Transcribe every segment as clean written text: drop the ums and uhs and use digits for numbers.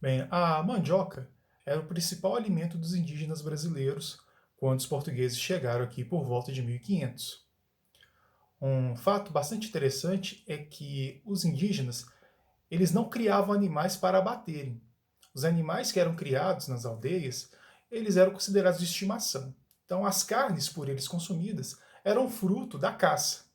Bem, a mandioca era o principal alimento dos indígenas brasileiros quando os portugueses chegaram aqui por volta de 1500. Um fato bastante interessante é que os indígenas eles não criavam animais para abaterem. Os animais que eram criados nas aldeias, eles eram considerados de estimação. Então, as carnes por eles consumidas eram fruto da caça.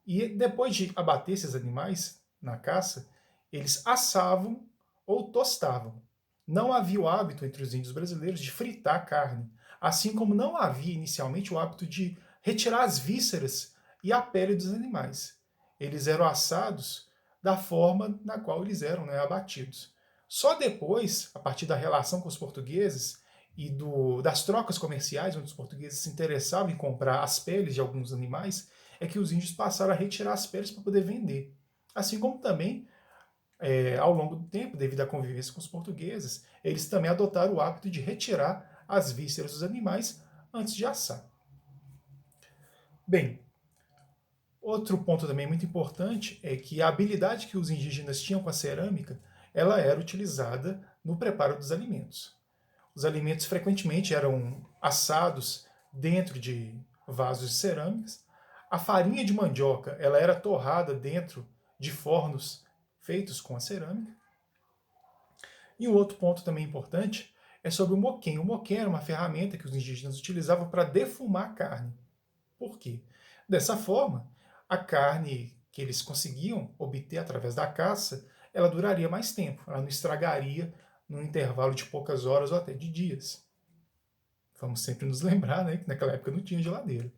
E depois de abater esses animais na caça, eles assavam ou tostavam. Não havia o hábito entre os índios brasileiros de fritar a carne, assim como não havia inicialmente o hábito de retirar as vísceras e a pele dos animais. Eles eram assados da forma na qual eles eram, né, abatidos. Só depois, a partir da relação com os portugueses e das trocas comerciais, onde os portugueses se interessavam em comprar as peles de alguns animais, é que os índios passaram a retirar as peles para poder vender. Assim como também, ao longo do tempo, devido à convivência com os portugueses, eles também adotaram o hábito de retirar as vísceras dos animais antes de assar. Bem, outro ponto também muito importante é que a habilidade que os indígenas tinham com a cerâmica, ela era utilizada no preparo dos alimentos. Os alimentos frequentemente eram assados dentro de vasos de cerâmicas. A farinha de mandioca ela era torrada dentro de fornos feitos com a cerâmica. E um outro ponto também importante é sobre o moquém. O moquém era uma ferramenta que os indígenas utilizavam para defumar a carne. Por quê? Dessa forma, a carne que eles conseguiam obter através da caça, ela duraria mais tempo, ela não estragaria num intervalo de poucas horas ou até de dias. Vamos sempre nos lembrar, né, que naquela época não tinha geladeira.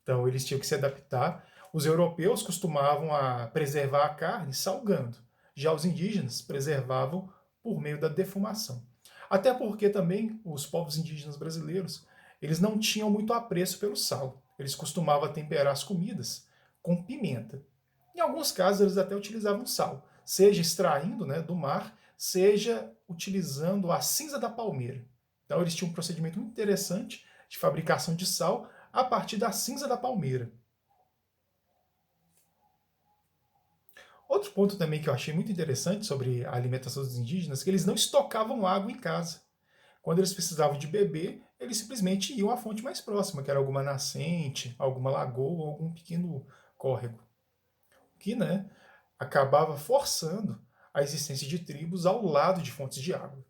Então eles tinham que se adaptar. Os europeus costumavam a preservar a carne salgando. Já os indígenas preservavam por meio da defumação. Até porque também os povos indígenas brasileiros, eles não tinham muito apreço pelo sal. Eles costumavam temperar as comidas com pimenta. Em alguns casos eles até utilizavam sal, seja extraindo, né, do mar, seja utilizando a cinza da palmeira. Então eles tinham um procedimento muito interessante de fabricação de sal a partir da cinza da palmeira. Outro ponto também que eu achei muito interessante sobre a alimentação dos indígenas é que eles não estocavam água em casa. Quando eles precisavam de beber, eles simplesmente iam à fonte mais próxima, que era alguma nascente, alguma lagoa, algum pequeno córrego, que, né, acabava forçando a existência de tribos ao lado de fontes de água.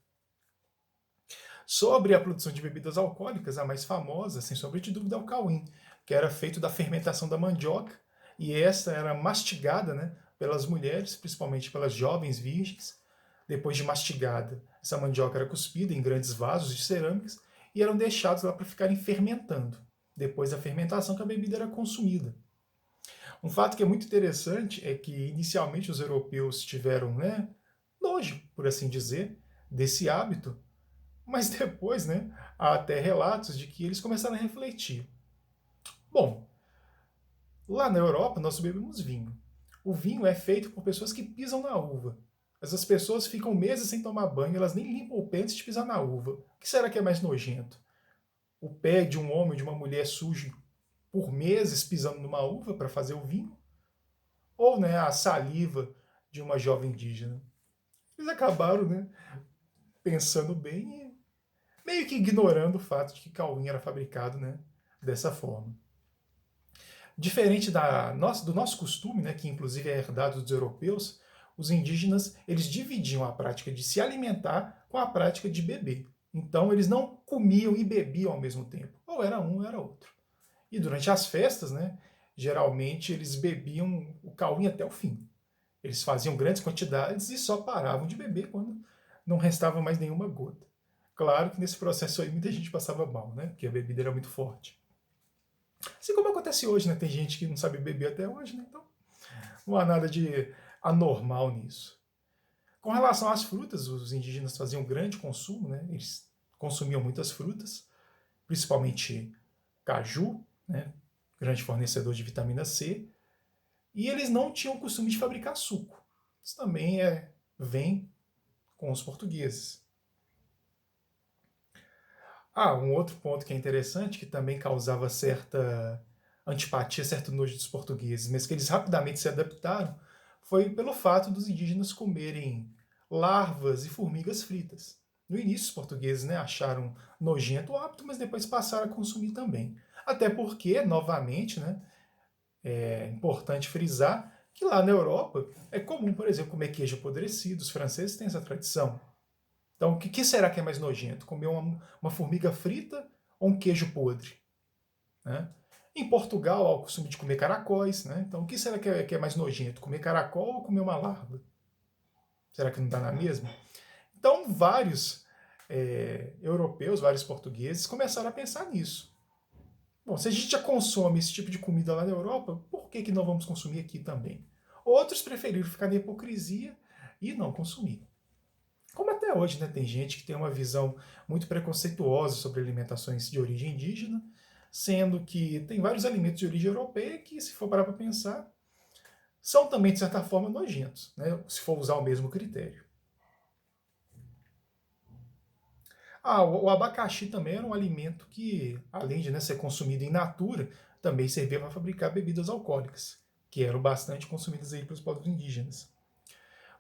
Sobre a produção de bebidas alcoólicas, a mais famosa, sem sombra de dúvida, é o cauim, que era feito da fermentação da mandioca, e essa era mastigada, né, pelas mulheres, principalmente pelas jovens virgens. Depois de mastigada, essa mandioca era cuspida em grandes vasos de cerâmicas e eram deixados lá para ficarem fermentando. Depois da fermentação, que a bebida era consumida. Um fato que é muito interessante é que inicialmente os europeus tiveram, né, nojo, por assim dizer, desse hábito, mas depois, né, há até relatos de que eles começaram a refletir. Bom, lá na Europa nós bebemos vinho. O vinho é feito por pessoas que pisam na uva. Essas pessoas ficam meses sem tomar banho, elas nem limpam o pé antes de pisar na uva. O que será que é mais nojento? O pé de um homem ou de uma mulher sujo por meses pisando numa uva para fazer o vinho? Ou, né, a saliva de uma jovem indígena? Eles acabaram, né, pensando bem e meio que ignorando o fato de que Cauim era fabricado, né, dessa forma. Diferente do nosso costume, né, que inclusive é herdado dos europeus, os indígenas eles dividiam a prática de se alimentar com a prática de beber. Então eles não comiam e bebiam ao mesmo tempo. Ou era um ou era outro. E durante as festas, né, geralmente eles bebiam o cauim até o fim. Eles faziam grandes quantidades e só paravam de beber quando não restava mais nenhuma gota. Claro que nesse processo aí muita gente passava mal, né? Porque a bebida era muito forte. Assim como acontece hoje, né? Tem gente que não sabe beber até hoje, né? Então não há nada de anormal nisso. Com relação às frutas, os indígenas faziam um grande consumo, né? Eles consumiam muitas frutas, principalmente caju, né? Grande fornecedor de vitamina C, e eles não tinham o costume de fabricar suco. Isso também vem com os portugueses. Ah, um outro ponto que é interessante, que também causava certa antipatia, certo nojo dos portugueses, mas que eles rapidamente se adaptaram, foi pelo fato dos indígenas comerem larvas e formigas fritas. No início, os portugueses, né, acharam nojento o hábito, mas depois passaram a consumir também. Até porque, novamente, né, é importante frisar que lá na Europa é comum, por exemplo, comer queijo apodrecido. Os franceses têm essa tradição. Então, o que será que é mais nojento? Comer uma formiga frita ou um queijo podre? Né? Em Portugal, há o costume de comer caracóis. Né? Então, o que será que é mais nojento? Comer caracol ou comer uma larva? Será que não dá na mesma? Então, vários europeus, vários portugueses começaram a pensar nisso. Bom, se a gente já consome esse tipo de comida lá na Europa, por que não vamos consumir aqui também? Outros preferiram ficar na hipocrisia e não consumir. Como até hoje, né, tem gente que tem uma visão muito preconceituosa sobre alimentações de origem indígena, sendo que tem vários alimentos de origem europeia que, se for parar para pensar, são também, de certa forma, nojentos, né, se for usar o mesmo critério. O abacaxi também era um alimento que, além de, né, ser consumido in natura, também servia para fabricar bebidas alcoólicas, que eram bastante consumidas aí pelos povos indígenas.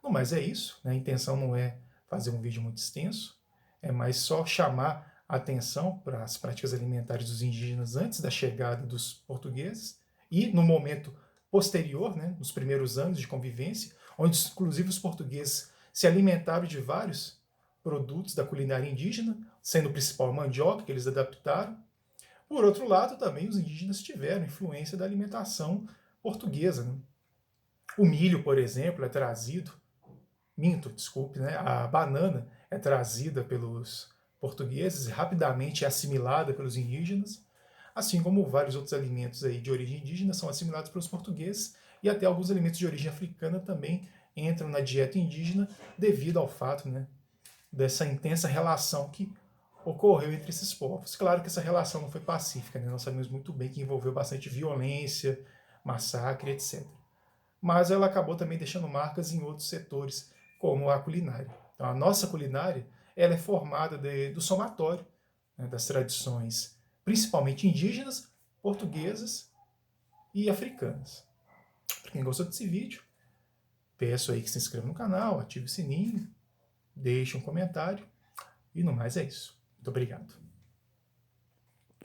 No mais é isso, né? A intenção não é fazer um vídeo muito extenso, é mais só chamar a atenção para as práticas alimentares dos indígenas antes da chegada dos portugueses e no momento posterior, né, nos primeiros anos de convivência, onde inclusive os portugueses se alimentaram de vários produtos da culinária indígena, sendo o principal a mandioca, que eles adaptaram. Por outro lado, também os indígenas tiveram influência da alimentação portuguesa. Né? O milho, por exemplo, é trazido, desculpe, né? A banana é trazida pelos portugueses e rapidamente é assimilada pelos indígenas, assim como vários outros alimentos aí de origem indígena são assimilados pelos portugueses e até alguns alimentos de origem africana também entram na dieta indígena devido ao fato, né, dessa intensa relação que ocorreu entre esses povos. Claro que essa relação não foi pacífica, né? Nós sabemos muito bem que envolveu bastante violência, massacre, etc. Mas ela acabou também deixando marcas em outros setores, como a culinária. Então, a nossa culinária ela é formada do somatório, né, das tradições, principalmente indígenas, portuguesas e africanas. Para quem gostou desse vídeo, peço aí que se inscreva no canal, ative o sininho, deixe um comentário. E no mais é isso. Muito obrigado.